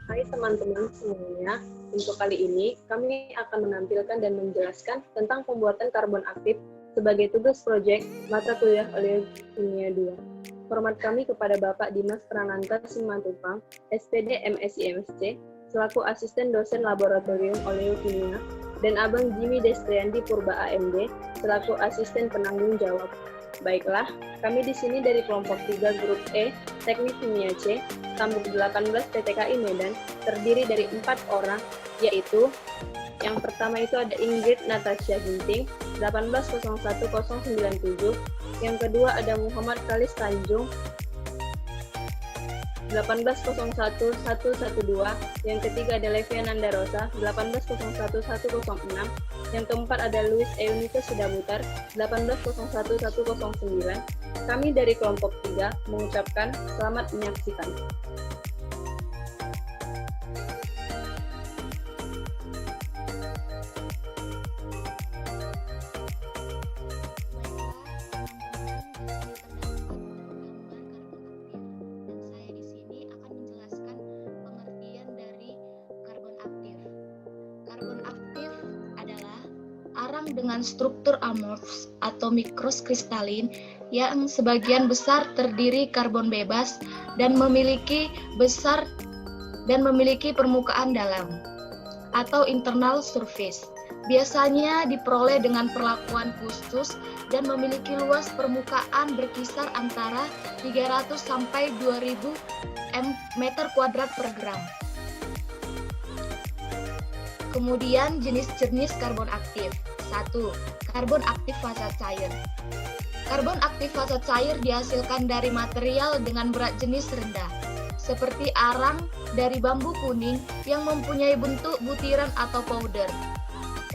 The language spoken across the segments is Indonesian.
Hai teman-teman semuanya, untuk kali ini kami akan menampilkan dan menjelaskan tentang pembuatan karbon aktif sebagai tugas proyek mata kuliah Oleokimia 2. Hormat kami kepada Bapak Dimas Prananta Simatupang, SPD MSI MSc, selaku Asisten Dosen Laboratorium Oleokimia, dan Abang Jimmy Destrianti Purba AMD, selaku Asisten Penanggung Jawab. Baiklah, kami di sini dari kelompok 3 grup E, Teknik Kimia C, Tambuk 18 PTKI Medan, terdiri dari 4 orang, yaitu yang pertama itu ada Ingrid Natasha Ginting, 1801097, yang kedua ada Muhammad Kalis Tanjung, 1801112, yang ketiga ada Levia Nandarosa, 1801106, yang keempat ada Luis Eunita Sudabutar, 1801109. Kami dari kelompok 3 mengucapkan selamat menyaksikan. Dengan struktur amorfs atau mikroskristalin yang sebagian besar terdiri karbon bebas dan memiliki permukaan dalam atau internal surface. Biasanya diperoleh dengan perlakuan khusus dan memiliki luas permukaan berkisar antara 300 sampai 2000 meter kuadrat per gram. Kemudian jenis-jenis karbon aktif. 1. Karbon aktif fasa cair. Karbon aktif fasa cair dihasilkan dari material dengan berat jenis rendah, seperti arang dari bambu kuning yang mempunyai bentuk butiran atau powder.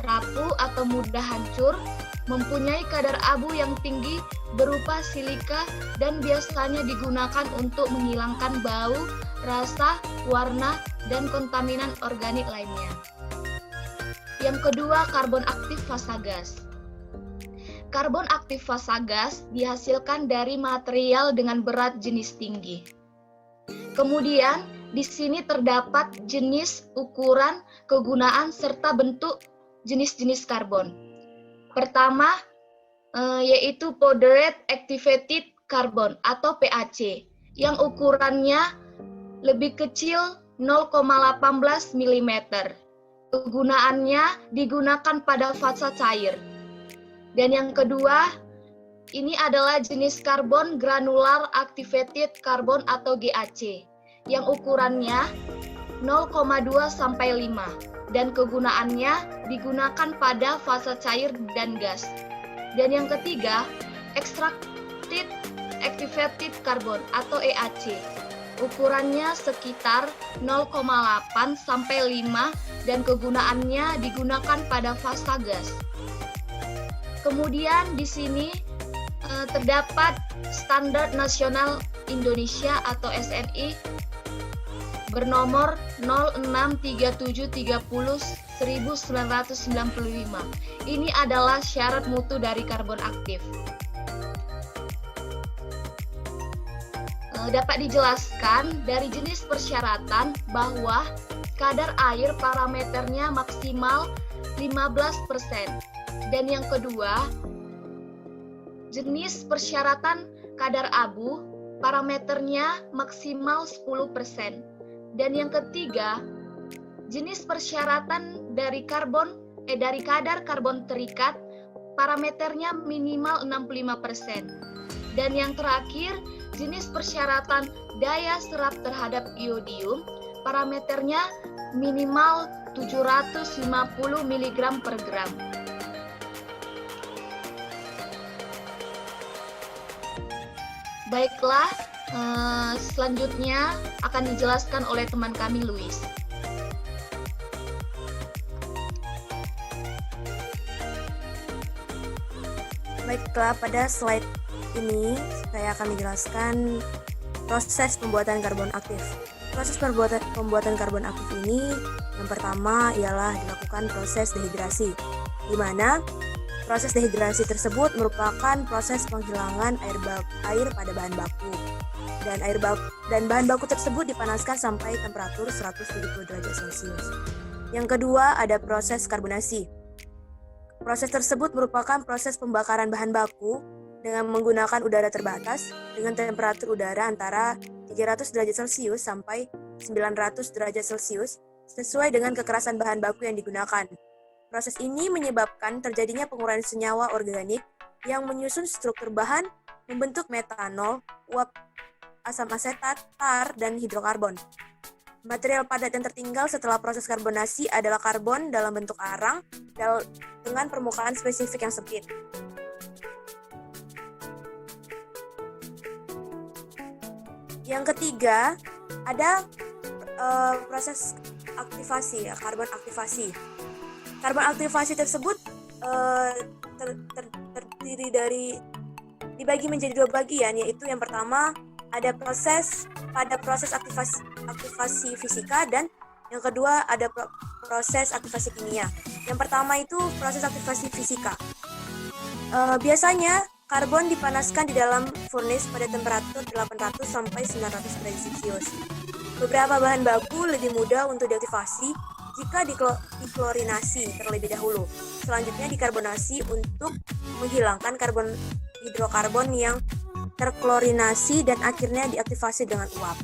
Rapuh atau mudah hancur, mempunyai kadar abu yang tinggi berupa silika dan biasanya digunakan untuk menghilangkan bau, rasa, warna, dan kontaminan organik lainnya. Yang kedua, karbon aktif fasa gas. Karbon aktif fasa gas dihasilkan dari material dengan berat jenis tinggi. Kemudian, di sini terdapat jenis, ukuran, kegunaan, serta bentuk jenis-jenis karbon. Pertama, yaitu Powdered Activated Carbon atau PAC, yang ukurannya lebih kecil 0,18 mm. Kegunaannya digunakan pada fasa cair. Dan yang kedua, ini adalah jenis karbon granular activated carbon atau GAC, yang ukurannya 0,2 sampai 5 dan kegunaannya digunakan pada fasa cair dan gas. Dan yang ketiga, extracted activated carbon atau EAC. Ukurannya sekitar 0,8 sampai 5 dan kegunaannya digunakan pada fasa gas. Kemudian di sini terdapat Standar Nasional Indonesia atau SNI bernomor 0637301995. Ini adalah syarat mutu dari karbon aktif. Dapat dijelaskan dari jenis persyaratan bahwa kadar air parameternya maksimal 15%. Dan yang kedua, jenis persyaratan kadar abu parameternya maksimal 10%. Dan yang ketiga, jenis persyaratan dari kadar karbon terikat parameternya minimal 65%. Dan yang terakhir, jenis persyaratan daya serap terhadap iodium parameternya minimal 750 mg per gram. Baiklah, selanjutnya akan dijelaskan oleh teman kami, Luis. Baiklah, pada slide ini saya akan menjelaskan proses pembuatan karbon aktif. Proses pembuatan karbon aktif ini yang pertama ialah dilakukan proses dehidrasi, di mana proses dehidrasi tersebut merupakan proses penghilangan air pada bahan baku. dan bahan baku tersebut dipanaskan sampai temperatur 170 derajat Celcius. Yang kedua, ada proses karbonasi. Proses tersebut merupakan proses pembakaran bahan baku dengan menggunakan udara terbatas dengan temperatur udara antara 300 derajat Celcius sampai 900 derajat Celcius sesuai dengan kekerasan bahan baku yang digunakan. Proses ini menyebabkan terjadinya pengurangan senyawa organik yang menyusun struktur bahan, membentuk metanol, uap asam asetat, tar, dan hidrokarbon. Material padat yang tertinggal setelah proses karbonasi adalah karbon dalam bentuk arang dengan permukaan spesifik yang sempit. Yang ketiga, ada proses aktivasi, karbon aktivasi. Karbon aktivasi tersebut terdiri dibagi menjadi dua bagian, yaitu yang pertama ada proses aktivasi fisika dan yang kedua ada proses aktivasi kimia. Yang pertama itu proses aktivasi fisika. Biasanya karbon dipanaskan di dalam furnace pada temperatur 800 sampai 900 derajat Celcius. Beberapa bahan baku lebih mudah untuk diaktifasi jika diklorinasi terlebih dahulu. Selanjutnya dikarbonasi untuk menghilangkan hidrokarbon yang terklorinasi dan akhirnya diaktifasi dengan uap.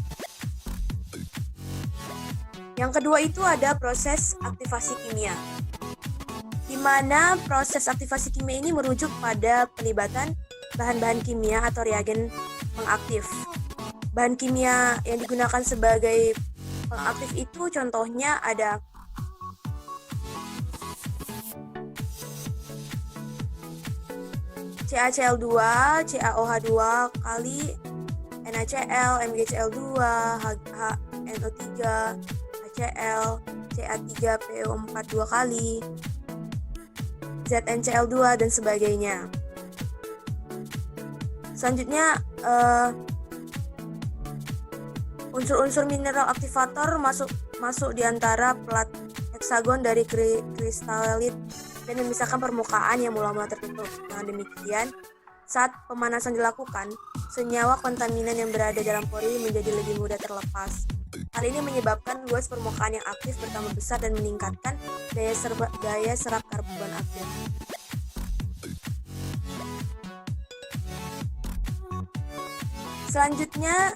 Yang kedua itu ada proses aktivasi kimia, di mana proses aktivasi kimia ini merujuk pada pelibatan bahan-bahan kimia atau reagen pengaktif. Bahan kimia yang digunakan sebagai pengaktif itu contohnya ada CaCl2, CaOH2 kali NaCl, MgCl2, NO3, HCl, Ca3PO4 2 kali, ZnCl2 dan sebagainya. Selanjutnya unsur-unsur mineral aktivator masuk di antara plat heksagon dari kristalit dan memisahkan permukaan yang mula-mula tertutup. Dengan demikian, saat pemanasan dilakukan, senyawa kontaminan yang berada dalam pori menjadi lebih mudah terlepas. Hal ini menyebabkan luas permukaan yang aktif bertambah besar dan meningkatkan daya serap karbon aktif. Selanjutnya,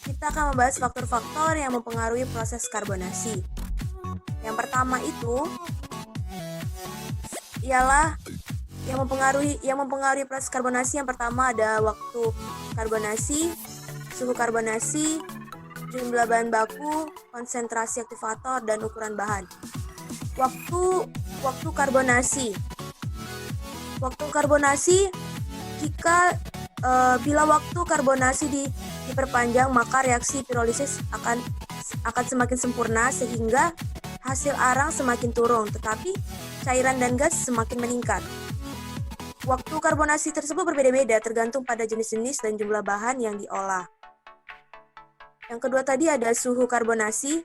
kita akan membahas faktor-faktor yang mempengaruhi proses karbonasi. Yang pertama itu ialah yang mempengaruhi proses karbonasi. Yang pertama ada waktu karbonasi, suhu karbonasi, jumlah bahan baku, konsentrasi aktivator, dan ukuran bahan. Waktu karbonasi. Waktu karbonasi bila waktu karbonasi diperpanjang, maka reaksi pirolisis akan semakin sempurna sehingga hasil arang semakin turun, tetapi cairan dan gas semakin meningkat. Waktu karbonasi tersebut berbeda-beda tergantung pada jenis-jenis dan jumlah bahan yang diolah. Yang kedua tadi ada suhu karbonasi.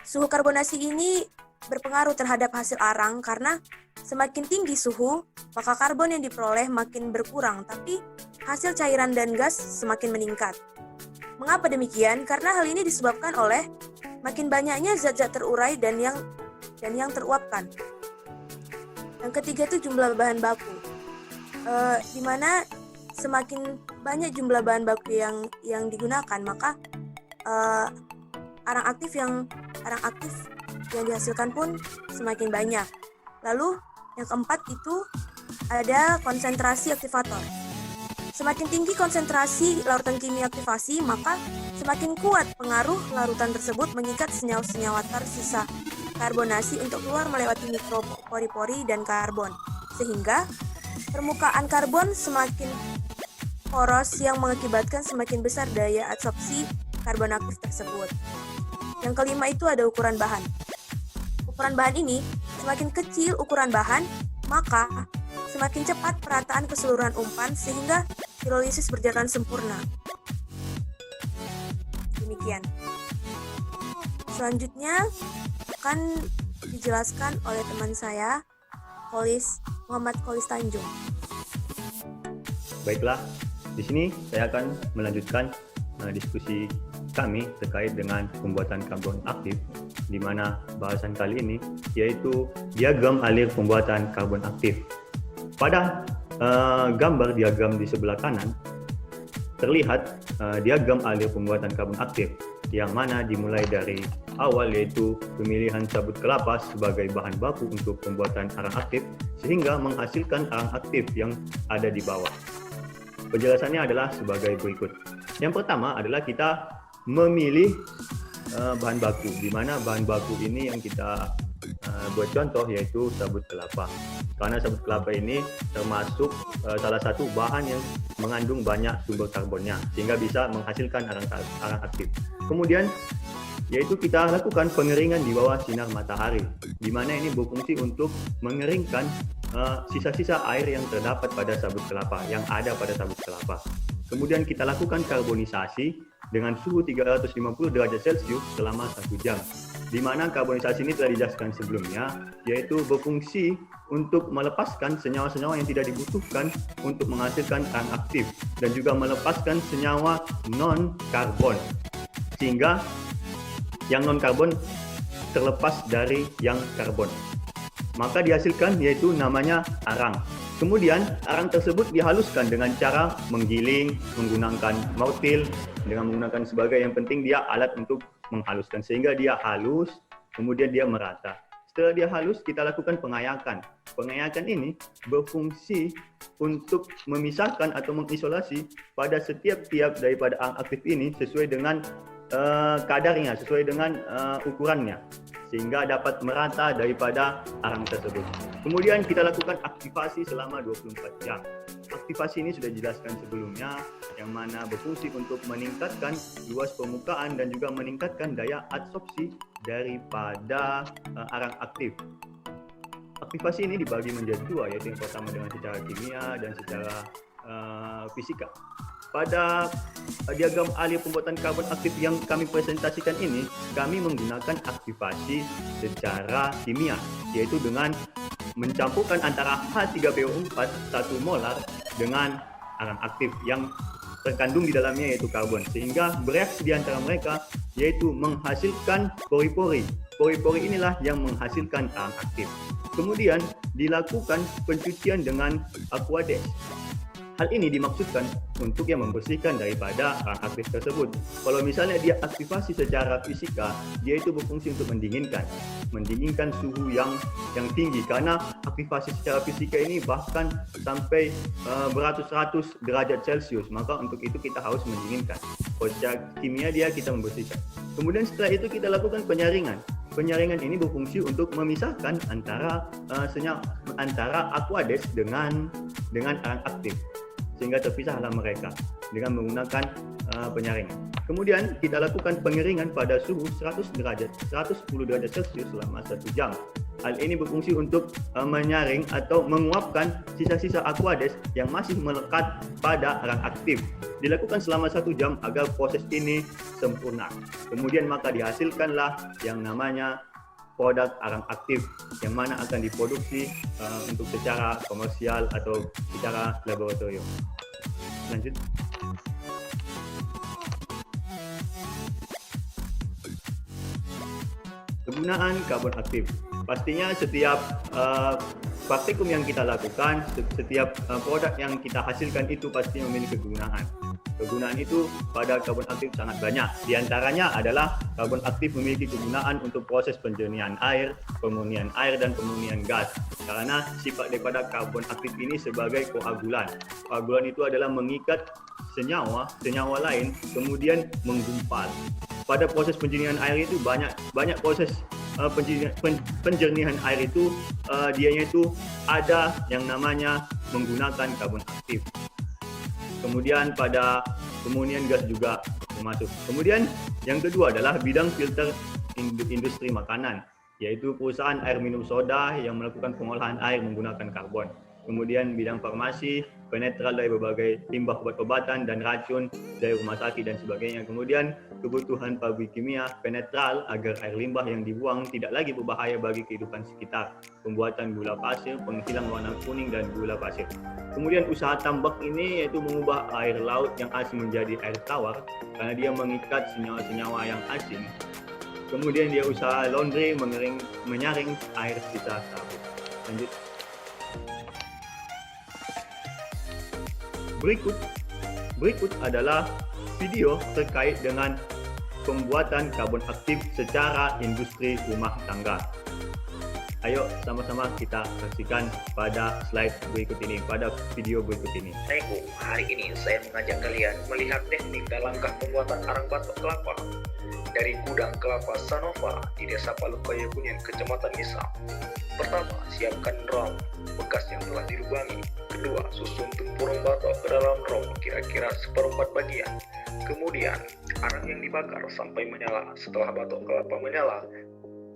Suhu karbonasi ini berpengaruh terhadap hasil arang karena semakin tinggi suhu, maka karbon yang diperoleh makin berkurang, tapi hasil cairan dan gas semakin meningkat. Mengapa demikian? Karena hal ini disebabkan oleh makin banyaknya zat-zat terurai dan yang teruapkan. Yang ketiga itu jumlah bahan baku, di mana semakin banyak jumlah bahan baku yang digunakan, maka arang aktif yang dihasilkan pun semakin banyak. Lalu yang keempat itu ada konsentrasi aktivator. Semakin tinggi konsentrasi larutan kimia aktivasi, maka semakin kuat pengaruh larutan tersebut mengikat senyawa-senyawa tersisa karbonasi untuk keluar melewati mikropori-pori dan karbon, sehingga permukaan karbon semakin poros yang mengakibatkan semakin besar daya absorpsi karbon aktif tersebut. Yang kelima itu ada ukuran bahan. Ukuran bahan ini semakin kecil ukuran bahan, maka semakin cepat perataan keseluruhan umpan sehingga pirolisis berjalan sempurna. Demikian. Selanjutnya akan dijelaskan oleh teman saya, Muhammad Kolis Tanjung. Baiklah, Di sini saya akan melanjutkan diskusi kami terkait dengan pembuatan karbon aktif, di mana bahasan kali ini yaitu diagram alir pembuatan karbon aktif. Pada gambar diagram di sebelah kanan terlihat diagram alir pembuatan karbon aktif, yang mana dimulai dari awal yaitu pemilihan sabut kelapa sebagai bahan baku untuk pembuatan arang aktif sehingga menghasilkan arang aktif yang ada di bawah. Penjelasannya adalah sebagai berikut. Yang pertama adalah kita memilih bahan baku, di mana bahan baku ini yang kita buat contoh yaitu sabut kelapa. Karena sabut kelapa ini termasuk salah satu bahan yang mengandung banyak sumber karbonnya sehingga bisa menghasilkan arang aktif. Kemudian yaitu kita lakukan pengeringan di bawah sinar matahari, di mana ini berfungsi untuk mengeringkan sisa-sisa air yang terdapat pada sabut kelapa, yang ada pada sabut kelapa. Kemudian kita lakukan karbonisasi dengan suhu 350 derajat Celcius selama 1 jam. Di mana karbonisasi ini telah dijelaskan sebelumnya, yaitu berfungsi untuk melepaskan senyawa-senyawa yang tidak dibutuhkan untuk menghasilkan arang aktif dan juga melepaskan senyawa non-karbon, sehingga yang non-karbon terlepas dari yang karbon. Maka dihasilkan yaitu namanya arang. Kemudian arang tersebut dihaluskan dengan cara menggiling, menggunakan mautil, dengan menggunakan sebagai, yang penting dia alat untuk menghaluskan sehingga dia halus, kemudian dia merata. Setelah dia halus, kita lakukan pengayakan. Pengayakan ini berfungsi untuk memisahkan atau mengisolasi pada setiap-tiap daripada arang aktif ini sesuai dengan kadarnya, sesuai dengan ukurannya, sehingga dapat merata daripada arang tersebut. Kemudian kita lakukan aktivasi selama 24 jam. Aktivasi ini sudah dijelaskan sebelumnya, yang mana berfungsi untuk meningkatkan luas permukaan dan juga meningkatkan daya adsorpsi daripada arang aktif. Aktivasi ini dibagi menjadi dua, yaitu yang pertama dengan secara kimia dan secara fisika. Pada diagram alir pembuatan karbon aktif yang kami presentasikan ini, kami menggunakan aktivasi secara kimia, yaitu dengan mencampurkan antara H3PO4 1 molar dengan arang aktif yang terkandung di dalamnya yaitu karbon, sehingga bereaksi di antara mereka yaitu menghasilkan pori-pori. Pori-pori inilah yang menghasilkan arang aktif. Kemudian dilakukan pencucian dengan aqueous. Hal ini dimaksudkan untuk yang membersihkan daripada arang aktif tersebut. Kalau misalnya dia aktivasi secara fisika, dia itu berfungsi untuk mendinginkan suhu yang tinggi, karena aktivasi secara fisika ini bahkan sampai beratus-ratus derajat Celcius. Maka untuk itu kita harus mendinginkan. Kalau secara kimia dia kita membersihkan. Kemudian setelah itu kita lakukan penyaringan. Penyaringan ini berfungsi untuk memisahkan antara aqueous dengan arang aktif, sehingga terpisahlah mereka dengan menggunakan penyaringan. Kemudian kita lakukan pengeringan pada suhu 110 derajat Celcius selama 1 jam. Hal ini berfungsi untuk menyaring atau menguapkan sisa-sisa aqueous yang masih melekat pada arang aktif. Dilakukan selama 1 jam agar proses ini sempurna. Kemudian maka dihasilkanlah yang namanya produk arang aktif, yang mana akan diproduksi untuk secara komersial atau secara laboratorium. Lanjut. Kegunaan karbon aktif. Pastinya setiap praktikum yang kita lakukan, setiap produk yang kita hasilkan itu pasti memiliki kegunaan. Kegunaan itu pada karbon aktif sangat banyak. Di antaranya adalah karbon aktif memiliki kegunaan untuk proses penjernihan air, pemurnian air, dan pemurnian gas. Karena sifat daripada karbon aktif ini sebagai koagulan. Koagulan itu adalah mengikat senyawa lain, kemudian menggumpal. Pada proses penjernihan air itu banyak proses penjernihan air itu dianya itu ada yang namanya menggunakan karbon aktif. Kemudian pada pemurnian gas juga termasuk. Kemudian yang kedua adalah bidang filter industri makanan, yaitu perusahaan air minum soda yang melakukan pengolahan air menggunakan karbon. Kemudian bidang farmasi penetral dari berbagai limbah obat-obatan dan racun dari rumah sakit dan sebagainya. Kemudian kebutuhan pabrik kimia penetral agar air limbah yang dibuang tidak lagi berbahaya bagi kehidupan sekitar. Pembuatan gula pasir, penghilang warna kuning dan gula pasir. Kemudian usaha tambak ini yaitu mengubah air laut yang asin menjadi air tawar karena dia mengikat senyawa-senyawa yang asing. Kemudian dia usaha laundry menyaring air sisa sabun. Lanjut. Berikut adalah video terkait dengan pembuatan karbon aktif secara industri rumah tangga. Ayo sama-sama kita saksikan pada slide berikut ini, pada video berikut ini. Assalamualaikum, hari ini saya mengajak kalian melihat teknik dan langkah pembuatan arang batok kelapa dari gudang kelapa Sanova di Desa Palukaya Kuningan, Kecamatan Misau. Pertama, siapkan drum bekas yang telah dilubangi. Kedua, susun tempurung batok ke dalam drum kira-kira 1/4 bagian. Kemudian, arang yang dibakar sampai menyala. Setelah batok kelapa menyala,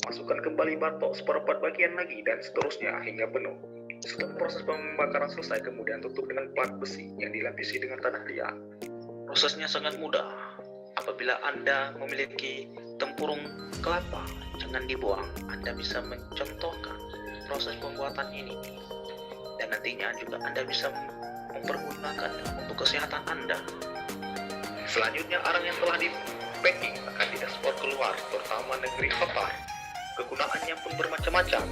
masukkan kembali batok 1/4 bagian lagi dan seterusnya hingga penuh. Setelah proses pembakaran selesai, kemudian tutup dengan plat besi yang dilapisi dengan tanah liat. Prosesnya sangat mudah. Apabila Anda memiliki tempurung kelapa, jangan dibuang. Anda bisa mencontohkan proses pembuatan ini. Dan nantinya juga Anda bisa mempergunakan untuk kesehatan Anda. Selanjutnya, arang yang telah di-packing akan diekspor keluar, terutama negeri Qatar. Kegunaannya pun bermacam-macam.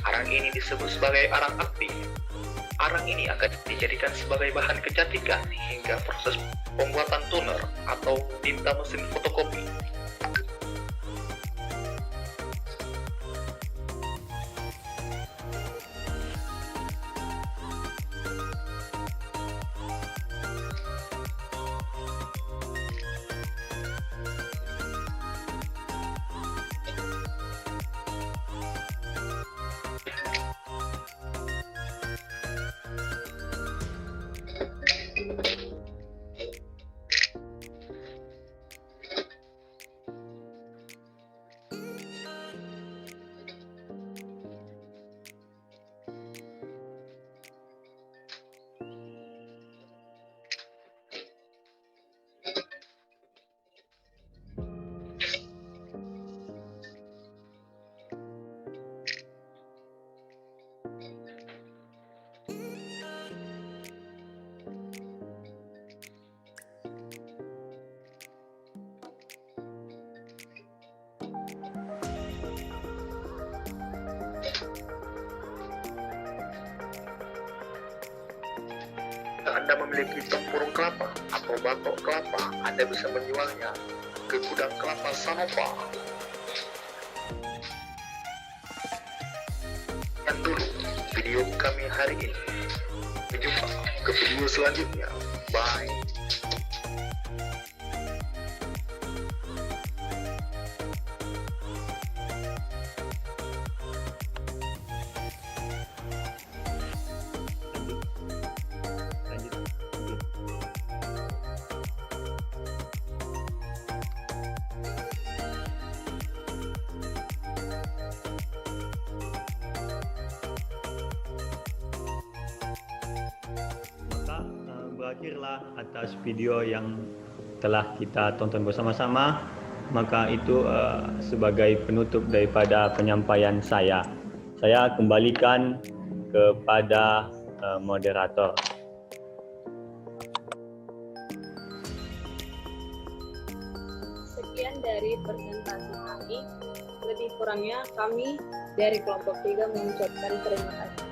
Arang ini disebut sebagai arang aktif. Arang ini akan dijadikan sebagai bahan kecantikan hingga proses pembuatan toner atau tinta mesin fotokopi. Anda memiliki tempurung kelapa atau batok kelapa, Anda bisa menjualnya ke gudang kelapa Sanova. Dan dulu video kami hari ini. Berjumpa ke video selanjutnya. Bye. Berakhirlah atas video yang telah kita tonton bersama-sama, maka itu sebagai penutup daripada penyampaian saya. Saya kembalikan kepada moderator. Sekian dari presentasi kami. Lebih kurangnya kami dari kelompok 3 mengucapkan terima kasih.